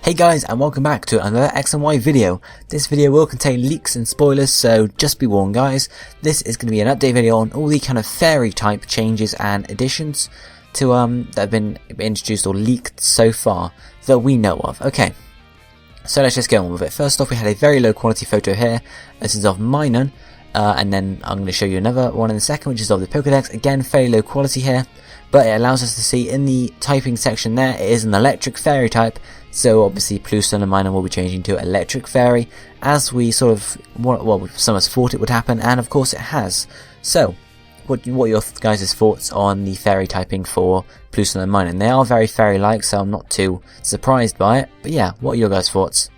Hey guys, and welcome back to another X and Y video. This video will contain leaks and spoilers, so just be warned guys. This is going to be an update video on all the kind of fairy type changes and additions to that have been introduced or leaked so far that we know of. Okay, so let's just get on with it. First off, we had a very low quality photo here. This is of Minun, and then I'm going to show you another one in a second, which is of the Pokédex. Again, fairly low quality here, but it allows us to see in the typing section there, it is an electric fairy type. So obviously Pluton and Minun will be changing to electric fairy, as we sort of, well, some of us thought it would happen, and of course it has. So, what are your guys' thoughts on the fairy typing for Pluton and Minun? They are very fairy-like, so I'm not too surprised by it, but yeah, what are your guys' thoughts?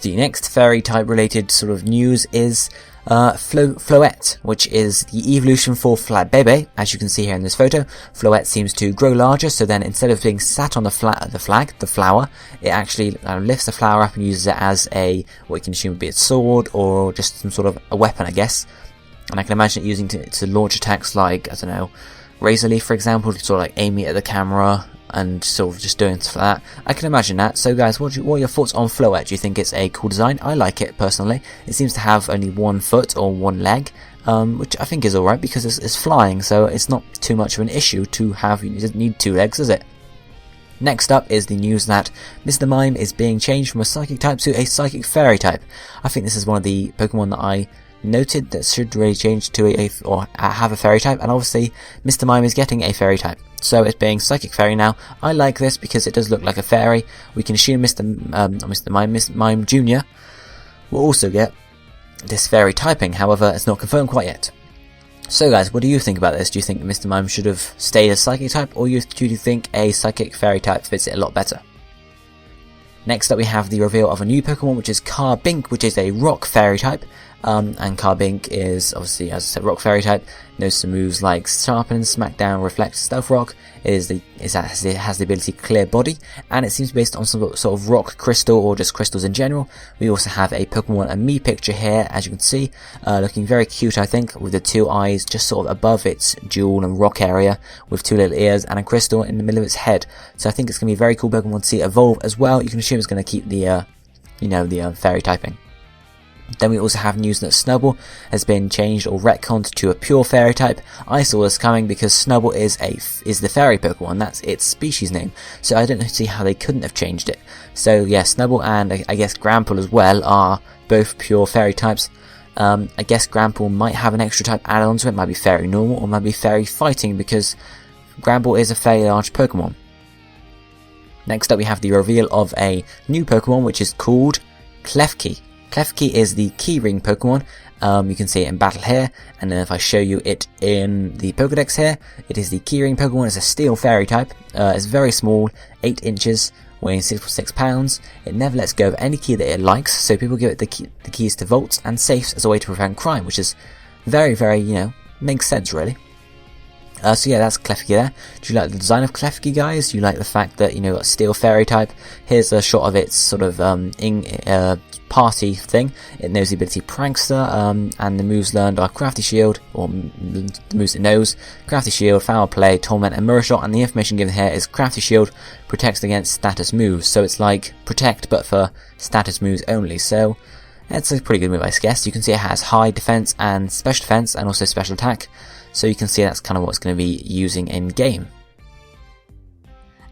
The next fairy type related sort of news is Floette, which is the evolution for Flabebe. As you can see here in this photo, Floette seems to grow larger, so then instead of being sat on the flower, it actually lifts the flower up and uses it as what you can assume would be a sword or just some sort of a weapon, I guess. And I can imagine it using to launch attacks like, I don't know, Razor Leaf, for example, to sort of like aiming it at the camera and sort of just doing stuff like that. I can imagine that. So guys, what are your thoughts on Floette? Do you think it's a cool design? I like it personally. It seems to have only one foot or one leg, which I think is alright because it's flying, so it's not too much of an issue to have. You don't need two legs, is it? Next up is the news that Mr. Mime is being changed from a psychic type to a psychic fairy type. I think this is one of the Pokemon that I noted that should really change to have a fairy type, and obviously Mr. Mime is getting a fairy type, so it's being psychic fairy now. I like this because it does look like a fairy. We can assume Mr. Mime Jr. will also get this fairy typing, however it's not confirmed quite yet. So guys, what do you think about this? Do you think Mr. Mime should have stayed a psychic type, or do you think a psychic fairy type fits it a lot better? Next up we have the reveal of a new Pokemon, which is Carbink, which is a rock fairy type. And Carbink is obviously, as I said, rock fairy type. Knows some moves like Sharpen, Smackdown, Reflect, Stealth Rock. It has the ability to clear body, and it seems based on some sort of rock crystal or just crystals in general. We also have a Pokemon and me picture here, as you can see, looking very cute, I think, with the two eyes just sort of above its jewel and rock area, with two little ears and a crystal in the middle of its head. So I think it's going to be a very cool Pokemon to see evolve as well. You can assume it's going to keep the, the fairy typing. Then we also have news that Snubbull has been changed or retconned to a pure fairy type. I saw this coming because Snubbull is the fairy Pokemon, that's its species name, so I don't see how they couldn't have changed it. So yeah, Snubbull and I guess Grample as well are both pure fairy types. I guess Grample might have an extra type added onto it, might be fairy normal or might be fairy fighting, because Grample is a fairly large Pokemon. Next up we have the reveal of a new Pokemon, which is called Klefki. Klefki is the Keyring Pokemon. You can see it in battle here, and then if I show you it in the Pokédex here, it is the Keyring Pokemon. It's a steel fairy type. It's very small, 8 inches, weighing 6 pounds. It never lets go of any key that it likes, so people give it the keys to vaults and safes as a way to prevent crime, which is very, very, makes sense really. So yeah, that's Klefki there. Do you like the design of Klefki, guys? Do you like the fact that, got steel fairy type? Here's a shot of its sort of party thing. It knows the ability Prankster, and the moves learned are Crafty Shield, or the moves it knows: Crafty Shield, Foul Play, Torment, and Mirror Shot. And the information given here is Crafty Shield protects against status moves, so it's like Protect but for status moves only. So it's a pretty good move, I guess. You can see it has high defense and special defense, and also special attack. So you can see that's kind of what it's going to be using in game.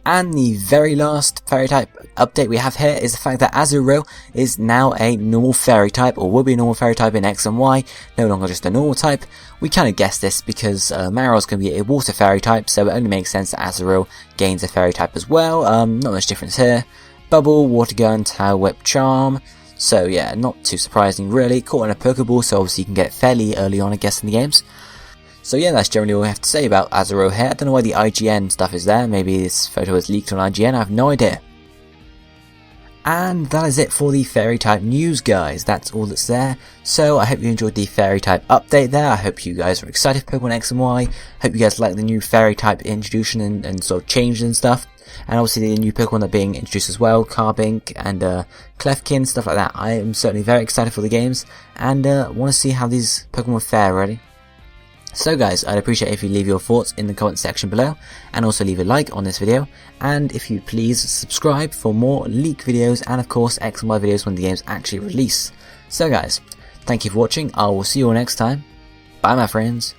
And the very last fairy type update we have here is the fact that Azuro is now a normal fairy type, or will be a normal fairy type in X and Y, no longer just a normal type. We kind of guessed this because Marill is going to be a water fairy type, so it only makes sense that Azuro gains a fairy type as well. Not much difference here. Bubble, Water Gun, Tail Whip, Charm. So yeah, not too surprising really. Caught in a Pokeball, so obviously you can get fairly early on, I guess, in the games. So yeah, that's generally all we have to say about Azuro here. I don't know why the IGN stuff is there. Maybe this photo was leaked on IGN, I have no idea. And that is it for the fairy type news, guys. That's all that's there. So I hope you enjoyed the fairy type update there. I hope you guys are excited for Pokemon X and Y. Hope you guys like the new fairy type introduction and sort of changes and stuff. And obviously the new Pokemon that are being introduced as well, Carbink and Klefki, stuff like that. I am certainly very excited for the games, and want to see how these Pokemon fare, really. So guys, I'd appreciate if you leave your thoughts in the comment section below, and also leave a like on this video, and if you please subscribe for more leak videos and of course X and Y videos when the games actually release. So guys, thank you for watching, I will see you all next time, bye my friends.